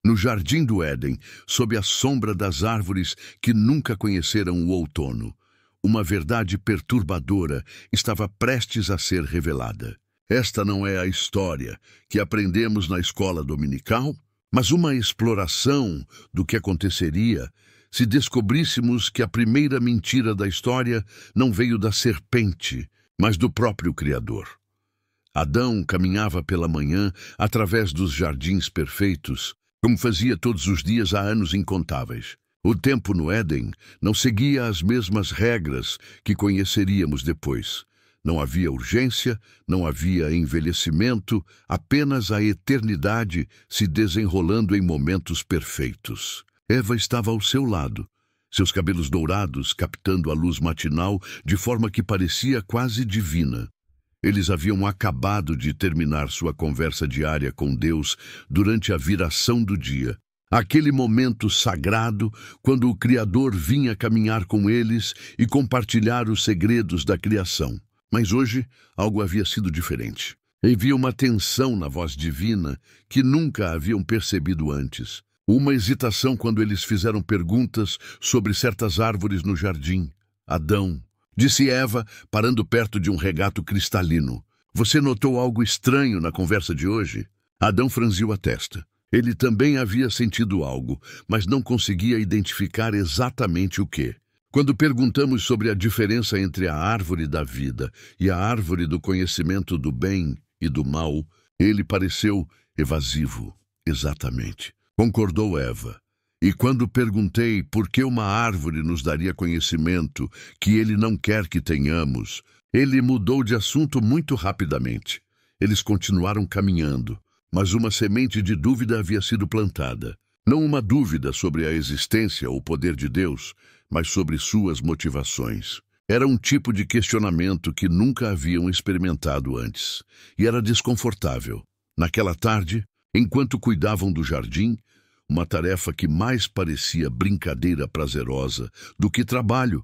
No jardim do Éden, sob a sombra das árvores que nunca conheceram o outono, uma verdade perturbadora estava prestes a ser revelada. Esta não é a história que aprendemos na escola dominical, mas uma exploração do que aconteceria se descobríssemos que a primeira mentira da história não veio da serpente, mas do próprio Criador. Adão caminhava pela manhã através dos jardins perfeitos, como fazia todos os dias há anos incontáveis. O tempo no Éden não seguia as mesmas regras que conheceríamos depois. Não havia urgência, não havia envelhecimento, apenas a eternidade se desenrolando em momentos perfeitos. Eva estava ao seu lado, seus cabelos dourados captando a luz matinal de forma que parecia quase divina. Eles haviam acabado de terminar sua conversa diária com Deus durante a viração do dia. Aquele momento sagrado, quando o Criador vinha caminhar com eles e compartilhar os segredos da criação. Mas hoje, algo havia sido diferente. Havia uma tensão na voz divina que nunca haviam percebido antes. Uma hesitação quando eles fizeram perguntas sobre certas árvores no jardim. Adão, disse Eva, parando perto de um regato cristalino. Você notou algo estranho na conversa de hoje? Adão franziu a testa. Ele também havia sentido algo, mas não conseguia identificar exatamente o que. Quando perguntamos sobre a diferença entre a árvore da vida e a árvore do conhecimento do bem e do mal, ele pareceu evasivo. Exatamente. Concordou Eva. E quando perguntei por que uma árvore nos daria conhecimento que ele não quer que tenhamos, ele mudou de assunto muito rapidamente. Eles continuaram caminhando, mas uma semente de dúvida havia sido plantada. Não uma dúvida sobre a existência ou poder de Deus, mas sobre suas motivações. Era um tipo de questionamento que nunca haviam experimentado antes, e era desconfortável. Naquela tarde, enquanto cuidavam do jardim, uma tarefa que mais parecia brincadeira prazerosa do que trabalho,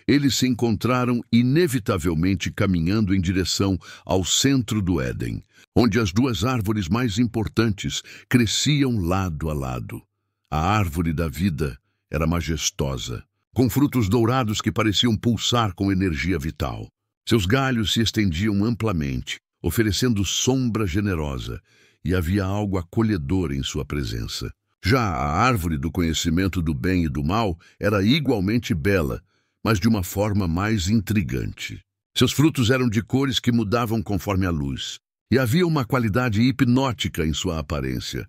eles se encontraram inevitavelmente caminhando em direção ao centro do Éden, onde as duas árvores mais importantes cresciam lado a lado. A árvore da vida era majestosa, com frutos dourados que pareciam pulsar com energia vital. Seus galhos se estendiam amplamente, oferecendo sombra generosa, e havia algo acolhedor em sua presença. Já a árvore do conhecimento do bem e do mal era igualmente bela, mas de uma forma mais intrigante. Seus frutos eram de cores que mudavam conforme a luz, e havia uma qualidade hipnótica em sua aparência.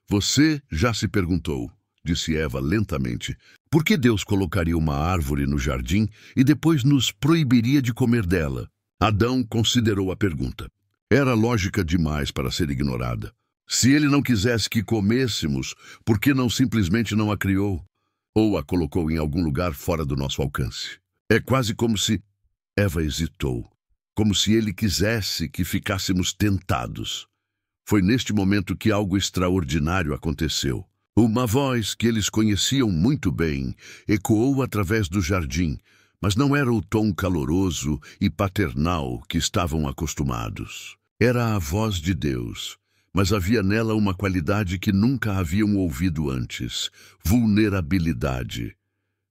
Você já se perguntou, disse Eva lentamente, por que Deus colocaria uma árvore no jardim e depois nos proibiria de comer dela? Adão considerou a pergunta. Era lógica demais para ser ignorada. Se ele não quisesse que comêssemos, por que não simplesmente não a criou? Ou a colocou em algum lugar fora do nosso alcance? É quase como se... Eva hesitou. Como se ele quisesse que ficássemos tentados. Foi neste momento que algo extraordinário aconteceu. Uma voz que eles conheciam muito bem ecoou através do jardim, mas não era o tom caloroso e paternal que estavam acostumados. Era a voz de Deus, mas havia nela uma qualidade que nunca haviam ouvido antes: vulnerabilidade.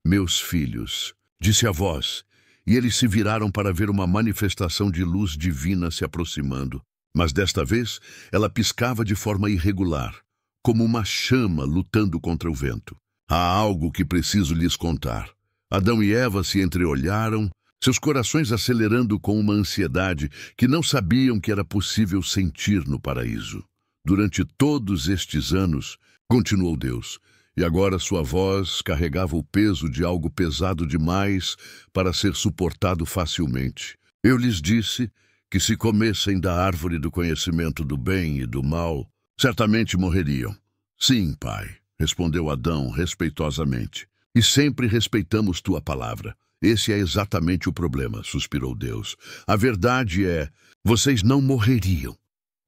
Meus filhos, disse a voz, e eles se viraram para ver uma manifestação de luz divina se aproximando. Mas desta vez ela piscava de forma irregular, como uma chama lutando contra o vento. Há algo que preciso lhes contar. Adão e Eva se entreolharam, seus corações acelerando com uma ansiedade que não sabiam que era possível sentir no paraíso. Durante todos estes anos, continuou Deus, e agora sua voz carregava o peso de algo pesado demais para ser suportado facilmente. Eu lhes disse que se comessem da árvore do conhecimento do bem e do mal, certamente morreriam. Sim, pai, respondeu Adão respeitosamente. E sempre respeitamos tua palavra. Esse é exatamente o problema, suspirou Deus. A verdade é, vocês não morreriam.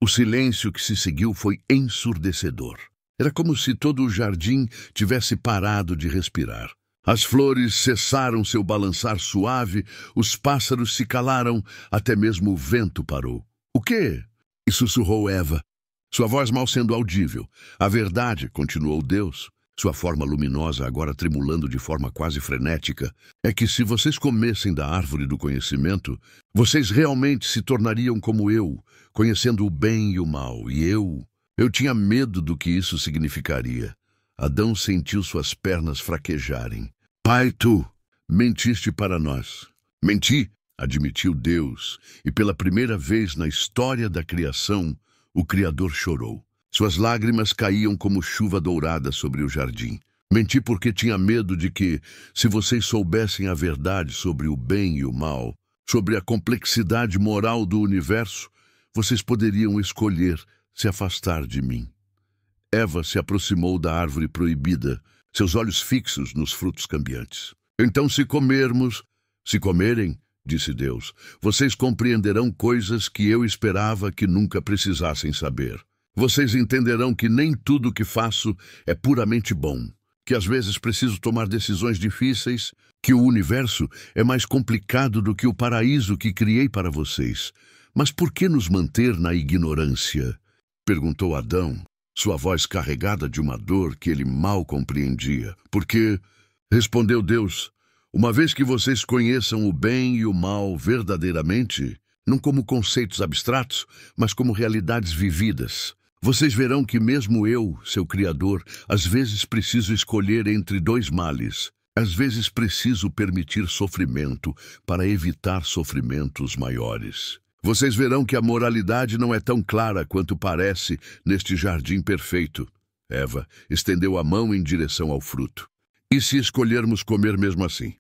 O silêncio que se seguiu foi ensurdecedor. Era como se todo o jardim tivesse parado de respirar. As flores cessaram seu balançar suave, os pássaros se calaram, até mesmo o vento parou. O quê? E sussurrou Eva. Sua voz mal sendo audível. A verdade, continuou Deus, sua forma luminosa agora tremulando de forma quase frenética, é que se vocês comessem da árvore do conhecimento, vocês realmente se tornariam como eu, conhecendo o bem e o mal. E eu tinha medo do que isso significaria. Adão sentiu suas pernas fraquejarem. Pai, tu mentiste para nós. Menti, admitiu Deus, e pela primeira vez na história da criação, o Criador chorou. Suas lágrimas caíam como chuva dourada sobre o jardim. Menti porque tinha medo de que, se vocês soubessem a verdade sobre o bem e o mal, sobre a complexidade moral do universo, vocês poderiam escolher se afastar de mim. Eva se aproximou da árvore proibida, seus olhos fixos nos frutos cambiantes. Então, se comerem, disse Deus, vocês compreenderão coisas que eu esperava que nunca precisassem saber. Vocês entenderão que nem tudo o que faço é puramente bom, que às vezes preciso tomar decisões difíceis, que o universo é mais complicado do que o paraíso que criei para vocês. Mas por que nos manter na ignorância? Perguntou Adão, sua voz carregada de uma dor que ele mal compreendia. Porque, respondeu Deus, uma vez que vocês conheçam o bem e o mal verdadeiramente, não como conceitos abstratos, mas como realidades vividas, vocês verão que mesmo eu, seu Criador, às vezes preciso escolher entre dois males. Às vezes preciso permitir sofrimento para evitar sofrimentos maiores. Vocês verão que a moralidade não é tão clara quanto parece neste jardim perfeito. Eva estendeu a mão em direção ao fruto. E se escolhermos comer mesmo assim?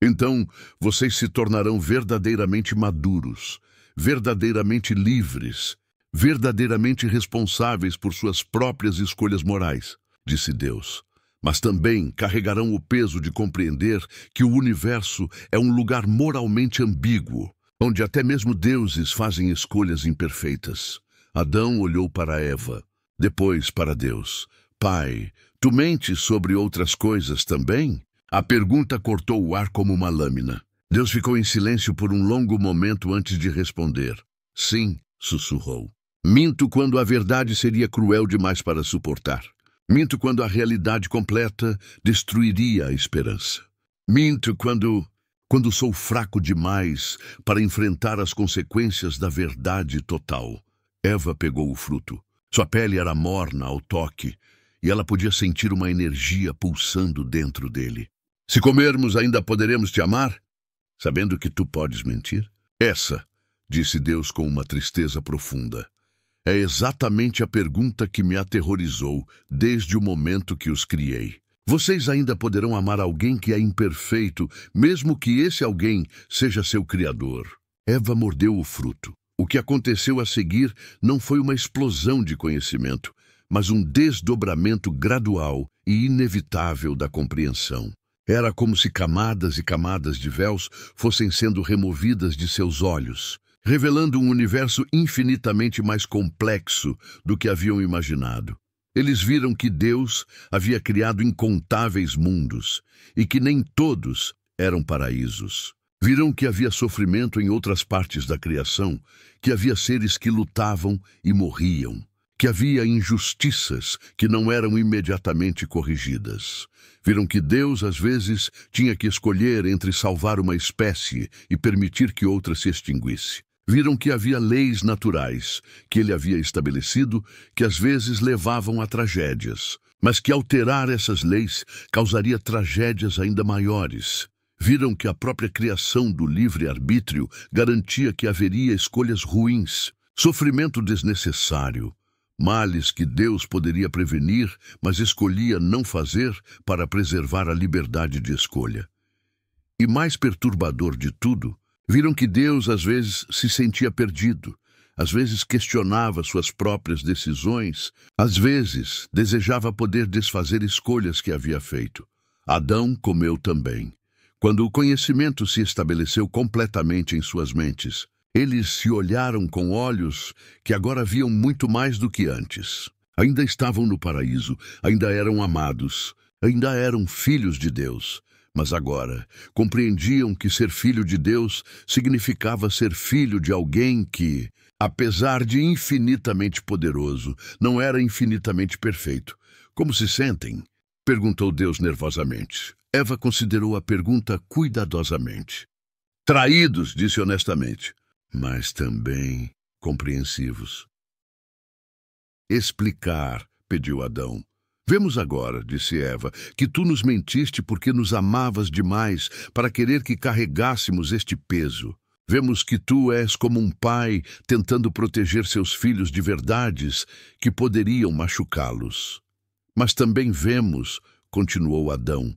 Então vocês se tornarão verdadeiramente maduros, verdadeiramente livres, verdadeiramente responsáveis por suas próprias escolhas morais, disse Deus. Mas também carregarão o peso de compreender que o universo é um lugar moralmente ambíguo, onde até mesmo deuses fazem escolhas imperfeitas. Adão olhou para Eva, depois para Deus. Pai, tu mentes sobre outras coisas também? A pergunta cortou o ar como uma lâmina. Deus ficou em silêncio por um longo momento antes de responder. Sim, sussurrou. Minto quando a verdade seria cruel demais para suportar. Minto quando a realidade completa destruiria a esperança. Minto quando sou fraco demais para enfrentar as consequências da verdade total. Eva pegou o fruto. Sua pele era morna ao toque, e ela podia sentir uma energia pulsando dentro dele. Se comermos, ainda poderemos te amar? Sabendo que tu podes mentir? Essa, disse Deus com uma tristeza profunda, é exatamente a pergunta que me aterrorizou desde o momento que os criei. Vocês ainda poderão amar alguém que é imperfeito, mesmo que esse alguém seja seu Criador. Eva mordeu o fruto. O que aconteceu a seguir não foi uma explosão de conhecimento, mas um desdobramento gradual e inevitável da compreensão. Era como se camadas e camadas de véus fossem sendo removidas de seus olhos, revelando um universo infinitamente mais complexo do que haviam imaginado. Eles viram que Deus havia criado incontáveis mundos e que nem todos eram paraísos. Viram que havia sofrimento em outras partes da criação, que havia seres que lutavam e morriam, que havia injustiças que não eram imediatamente corrigidas. Viram que Deus, às vezes, tinha que escolher entre salvar uma espécie e permitir que outra se extinguisse. Viram que havia leis naturais que ele havia estabelecido que às vezes levavam a tragédias, mas que alterar essas leis causaria tragédias ainda maiores. Viram que a própria criação do livre-arbítrio garantia que haveria escolhas ruins, sofrimento desnecessário, males que Deus poderia prevenir, mas escolhia não fazer para preservar a liberdade de escolha. E mais perturbador de tudo, viram que Deus às vezes se sentia perdido, às vezes questionava suas próprias decisões, às vezes desejava poder desfazer escolhas que havia feito. Adão comeu também. Quando o conhecimento se estabeleceu completamente em suas mentes, eles se olharam com olhos que agora viam muito mais do que antes. Ainda estavam no paraíso, ainda eram amados, ainda eram filhos de Deus. Mas agora compreendiam que ser filho de Deus significava ser filho de alguém que, Apesar de infinitamente poderoso, não era infinitamente perfeito. Como se sentem? Perguntou Deus nervosamente. Eva considerou a pergunta cuidadosamente. Traídos, disse honestamente, mas também compreensivos. Explicar, pediu Adão. Vemos agora, disse Eva, que tu nos mentiste porque nos amavas demais para querer que carregássemos este peso. Vemos que tu és como um pai tentando proteger seus filhos de verdades que poderiam machucá-los. Mas também vemos, continuou Adão,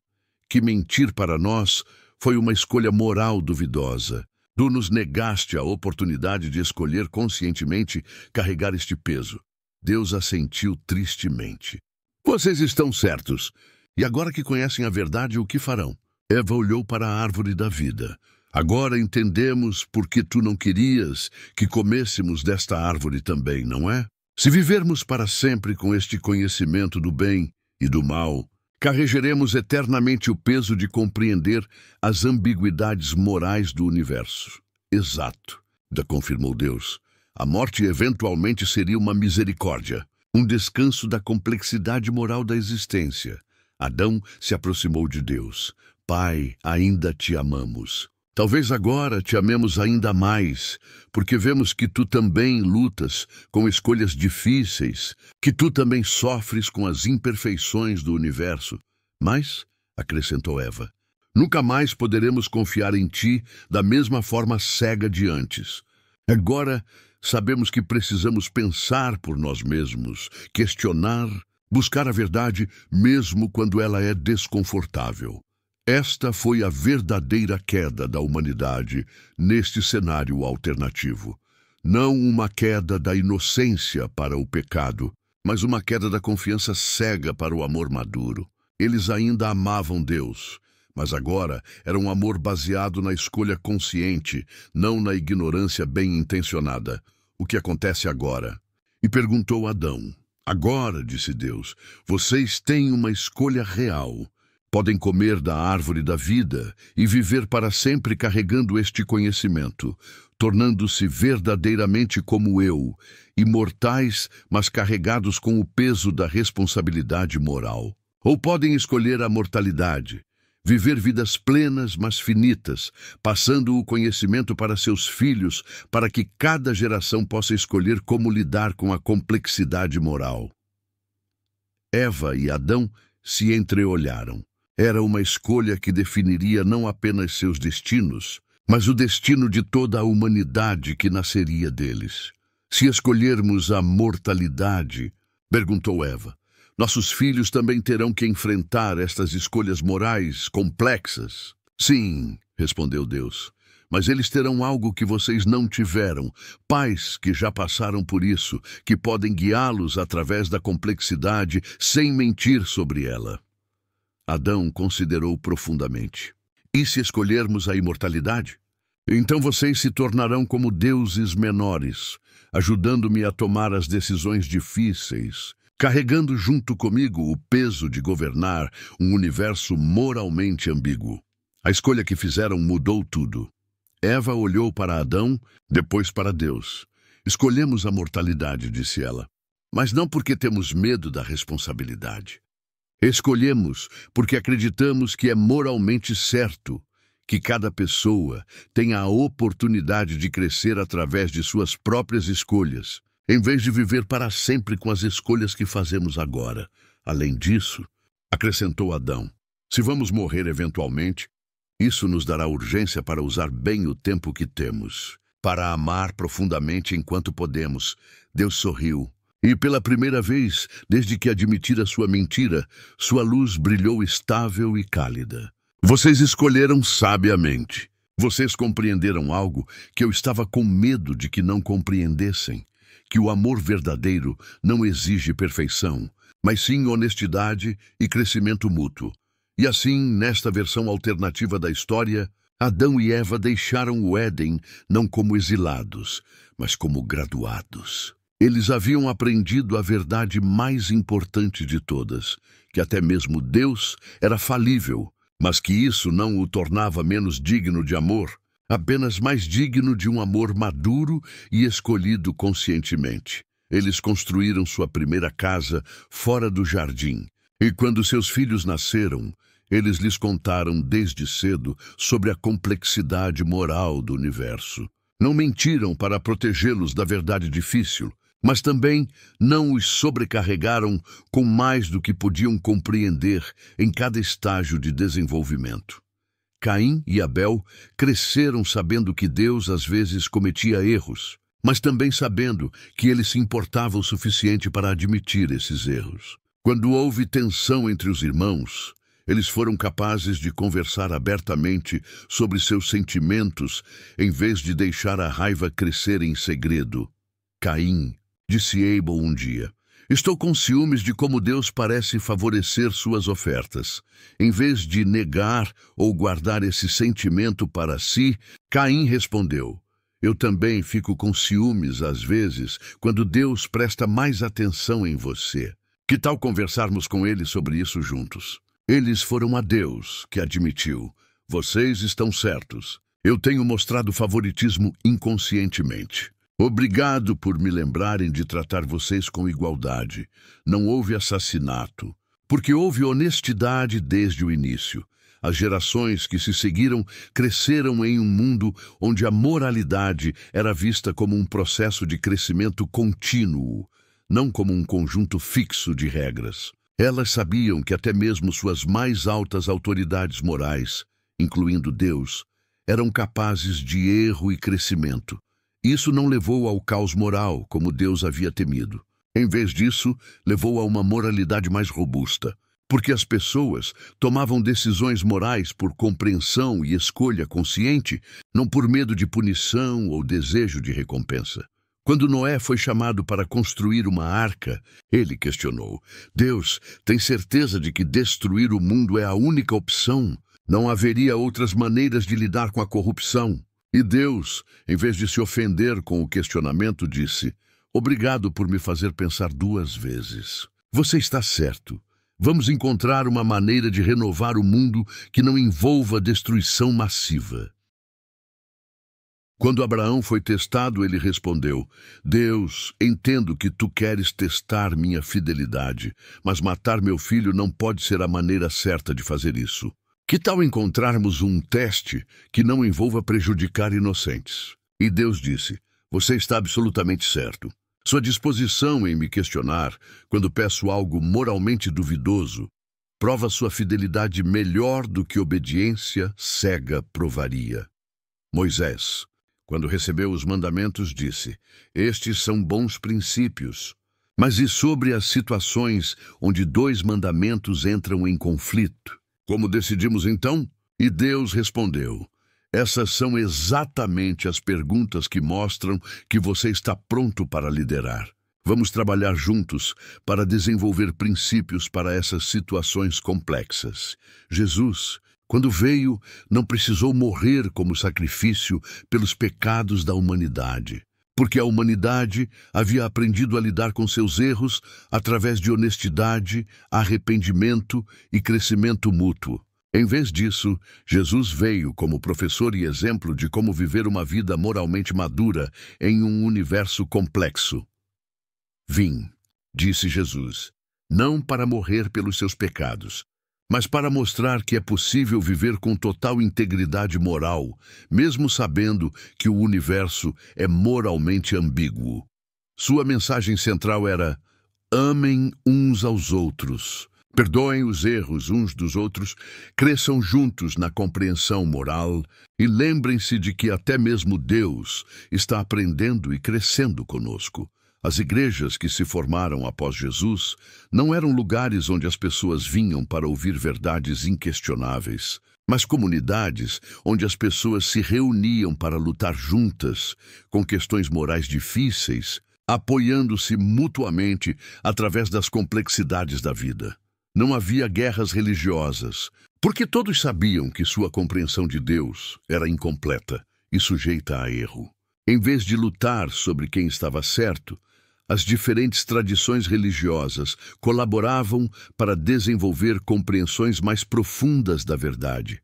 que mentir para nós foi uma escolha moral duvidosa. Tu nos negaste a oportunidade de escolher conscientemente carregar este peso. Deus assentiu tristemente. Vocês estão certos. E agora que conhecem a verdade, o que farão? Eva olhou para a árvore da vida. Agora entendemos por que tu não querias que comêssemos desta árvore também, não é? Se vivermos para sempre com este conhecimento do bem e do mal, carregaremos eternamente o peso de compreender as ambiguidades morais do universo. Exato, confirmou Deus. A morte eventualmente seria uma misericórdia, um descanso da complexidade moral da existência. Adão se aproximou de Deus. Pai, ainda te amamos. Talvez agora te amemos ainda mais, porque vemos que tu também lutas com escolhas difíceis, que tu também sofres com as imperfeições do universo. Mas, acrescentou Eva, nunca mais poderemos confiar em ti da mesma forma cega de antes. Agora, sabemos que precisamos pensar por nós mesmos, questionar, buscar a verdade mesmo quando ela é desconfortável. Esta foi a verdadeira queda da humanidade neste cenário alternativo. Não uma queda da inocência para o pecado, mas uma queda da confiança cega para o amor maduro. Eles ainda amavam Deus, mas agora era um amor baseado na escolha consciente, não na ignorância bem-intencionada. O que acontece agora? E perguntou Adão. Agora, disse Deus, vocês têm uma escolha real. Podem comer da árvore da vida e viver para sempre carregando este conhecimento, tornando-se verdadeiramente como eu, imortais, mas carregados com o peso da responsabilidade moral. Ou podem escolher a mortalidade, viver vidas plenas, mas finitas, passando o conhecimento para seus filhos, para que cada geração possa escolher como lidar com a complexidade moral. Eva e Adão se entreolharam. Era uma escolha que definiria não apenas seus destinos, mas o destino de toda a humanidade que nasceria deles. Se escolhermos a mortalidade, perguntou Eva, nossos filhos também terão que enfrentar estas escolhas morais complexas? Sim, respondeu Deus, mas eles terão algo que vocês não tiveram, pais que já passaram por isso, que podem guiá-los através da complexidade sem mentir sobre ela. Adão considerou profundamente. E se escolhermos a imortalidade? Então vocês se tornarão como deuses menores, ajudando-me a tomar as decisões difíceis, carregando junto comigo o peso de governar um universo moralmente ambíguo. A escolha que fizeram mudou tudo. Eva olhou para Adão, depois para Deus. Escolhemos a mortalidade, disse ela, mas não porque temos medo da responsabilidade. Escolhemos porque acreditamos que é moralmente certo que cada pessoa tenha a oportunidade de crescer através de suas próprias escolhas, em vez de viver para sempre com as escolhas que fazemos agora. Além disso, acrescentou Adão, se vamos morrer eventualmente, isso nos dará urgência para usar bem o tempo que temos, para amar profundamente enquanto podemos. Deus sorriu. E pela primeira vez, desde que admitira sua mentira, sua luz brilhou estável e cálida. Vocês escolheram sabiamente. Vocês compreenderam algo que eu estava com medo de que não compreendessem, que o amor verdadeiro não exige perfeição, mas sim honestidade e crescimento mútuo. E assim, nesta versão alternativa da história, Adão e Eva deixaram o Éden não como exilados, mas como graduados. Eles haviam aprendido a verdade mais importante de todas, que até mesmo Deus era falível, mas que isso não o tornava menos digno de amor. apenas mais digno de um amor maduro e escolhido conscientemente. Eles construíram sua primeira casa fora do jardim, e quando seus filhos nasceram, eles lhes contaram desde cedo sobre a complexidade moral do universo. Não mentiram para protegê-los da verdade difícil, mas também não os sobrecarregaram com mais do que podiam compreender em cada estágio de desenvolvimento. Caim e Abel cresceram sabendo que Deus às vezes cometia erros, mas também sabendo que ele se importava o suficiente para admitir esses erros. Quando houve tensão entre os irmãos, eles foram capazes de conversar abertamente sobre seus sentimentos em vez de deixar a raiva crescer em segredo. Caim, disse Abel um dia, estou com ciúmes de como Deus parece favorecer suas ofertas. Em vez de negar ou guardar esse sentimento para si, Caim respondeu, eu também fico com ciúmes às vezes quando Deus presta mais atenção em você. Que tal conversarmos com ele sobre isso juntos? Eles foram a Deus, que admitiu, vocês estão certos. Eu tenho mostrado favoritismo inconscientemente. Obrigado por me lembrarem de tratar vocês com igualdade. Não houve assassinato, porque houve honestidade desde o início. As gerações que se seguiram cresceram em um mundo onde a moralidade era vista como um processo de crescimento contínuo, não como um conjunto fixo de regras. Elas sabiam que até mesmo suas mais altas autoridades morais, incluindo Deus, eram capazes de erro e crescimento. Isso não levou ao caos moral, como Deus havia temido. Em vez disso, levou a uma moralidade mais robusta, porque as pessoas tomavam decisões morais por compreensão e escolha consciente, não por medo de punição ou desejo de recompensa. Quando Noé foi chamado para construir uma arca, ele questionou, Deus, tem certeza de que destruir o mundo é a única opção? Não haveria outras maneiras de lidar com a corrupção? E Deus, em vez de se ofender com o questionamento, disse, obrigado por me fazer pensar 2 vezes. Você está certo. Vamos encontrar uma maneira de renovar o mundo que não envolva destruição massiva. Quando Abraão foi testado, ele respondeu, Deus, entendo que tu queres testar minha fidelidade, mas matar meu filho não pode ser a maneira certa de fazer isso. Que tal encontrarmos um teste que não envolva prejudicar inocentes? E Deus disse, você está absolutamente certo. Sua disposição em me questionar, quando peço algo moralmente duvidoso, prova sua fidelidade melhor do que obediência cega provaria. Moisés, quando recebeu os mandamentos, disse, estes são bons princípios. Mas e sobre as situações onde 2 mandamentos entram em conflito? Como decidimos então? E Deus respondeu, essas são exatamente as perguntas que mostram que você está pronto para liderar. Vamos trabalhar juntos para desenvolver princípios para essas situações complexas. Jesus, quando veio, não precisou morrer como sacrifício pelos pecados da humanidade, porque a humanidade havia aprendido a lidar com seus erros através de honestidade, arrependimento e crescimento mútuo. Em vez disso, Jesus veio como professor e exemplo de como viver uma vida moralmente madura em um universo complexo. Vim, disse Jesus, não para morrer pelos seus pecados, mas para mostrar que é possível viver com total integridade moral, mesmo sabendo que o universo é moralmente ambíguo. Sua mensagem central era: amem uns aos outros, perdoem os erros uns dos outros, cresçam juntos na compreensão moral e lembrem-se de que até mesmo Deus está aprendendo e crescendo conosco. As igrejas que se formaram após Jesus não eram lugares onde as pessoas vinham para ouvir verdades inquestionáveis, mas comunidades onde as pessoas se reuniam para lutar juntas com questões morais difíceis, apoiando-se mutuamente através das complexidades da vida. Não havia guerras religiosas, porque todos sabiam que sua compreensão de Deus era incompleta e sujeita a erro. Em vez de lutar sobre quem estava certo, as diferentes tradições religiosas colaboravam para desenvolver compreensões mais profundas da verdade.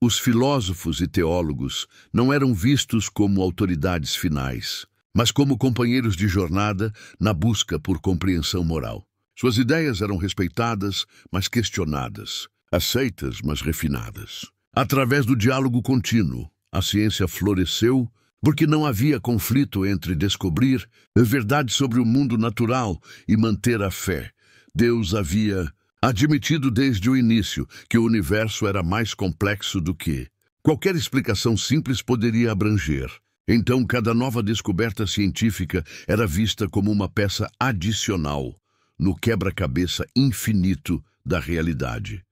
Os filósofos e teólogos não eram vistos como autoridades finais, mas como companheiros de jornada na busca por compreensão moral. Suas ideias eram respeitadas, mas questionadas, aceitas, mas refinadas. Através do diálogo contínuo, a ciência floresceu porque não havia conflito entre descobrir a verdade sobre o mundo natural e manter a fé. Deus havia admitido desde o início que o universo era mais complexo do que qualquer explicação simples poderia abranger. Então, cada nova descoberta científica era vista como uma peça adicional no quebra-cabeça infinito da realidade.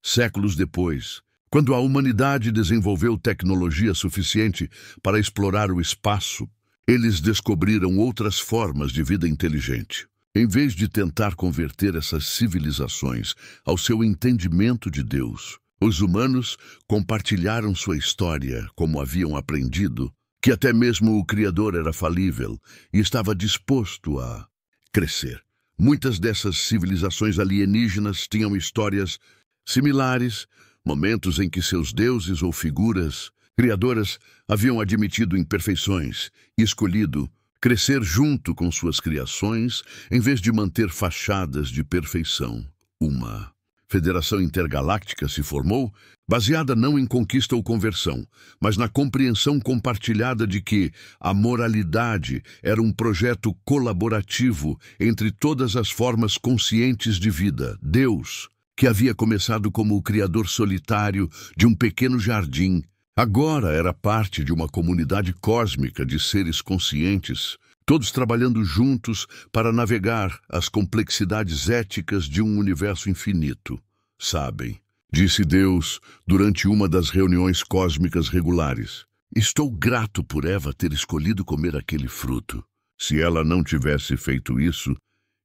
Séculos depois, quando a humanidade desenvolveu tecnologia suficiente para explorar o espaço, eles descobriram outras formas de vida inteligente. Em vez de tentar converter essas civilizações ao seu entendimento de Deus, os humanos compartilharam sua história como haviam aprendido que até mesmo o Criador era falível e estava disposto a crescer. Muitas dessas civilizações alienígenas tinham histórias similares, momentos em que seus deuses ou figuras criadoras haviam admitido imperfeições e escolhido crescer junto com suas criações, em vez de manter fachadas de perfeição. Uma federação intergaláctica se formou, baseada não em conquista ou conversão, mas na compreensão compartilhada de que a moralidade era um projeto colaborativo entre todas as formas conscientes de vida. Deus, que havia começado como o criador solitário de um pequeno jardim, agora era parte de uma comunidade cósmica de seres conscientes, todos trabalhando juntos para navegar as complexidades éticas de um universo infinito. Sabem, disse Deus durante uma das reuniões cósmicas regulares, estou grato por Eva ter escolhido comer aquele fruto. Se ela não tivesse feito isso,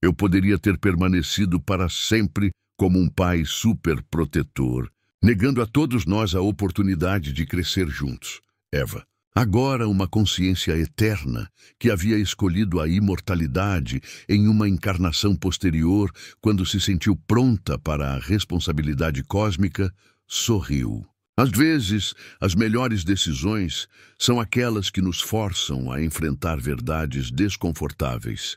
eu poderia ter permanecido para sempre como um pai superprotetor, negando a todos nós a oportunidade de crescer juntos. Eva, agora uma consciência eterna, que havia escolhido a imortalidade em uma encarnação posterior, quando se sentiu pronta para a responsabilidade cósmica, sorriu. Às vezes, as melhores decisões são aquelas que nos forçam a enfrentar verdades desconfortáveis.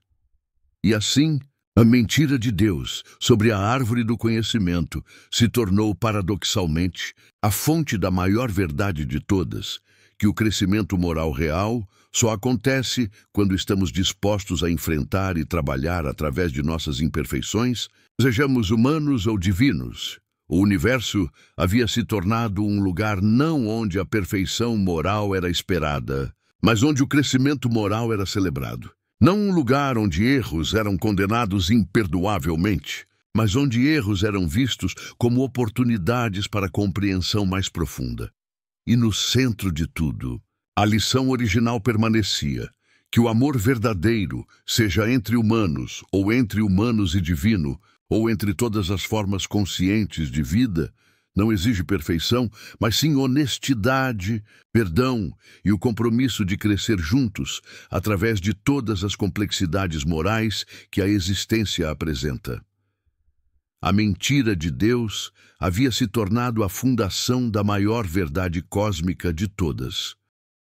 E assim, a mentira de Deus sobre a árvore do conhecimento se tornou paradoxalmente a fonte da maior verdade de todas, que o crescimento moral real só acontece quando estamos dispostos a enfrentar e trabalhar através de nossas imperfeições, sejamos humanos ou divinos. O universo havia se tornado um lugar não onde a perfeição moral era esperada, mas onde o crescimento moral era celebrado. Não um lugar onde erros eram condenados imperdoavelmente, mas onde erros eram vistos como oportunidades para compreensão mais profunda. E no centro de tudo, a lição original permanecia, que o amor verdadeiro, seja entre humanos e divino, ou entre todas as formas conscientes de vida, não exige perfeição, mas sim honestidade, perdão e o compromisso de crescer juntos através de todas as complexidades morais que a existência apresenta. A mentira de Deus havia se tornado a fundação da maior verdade cósmica de todas.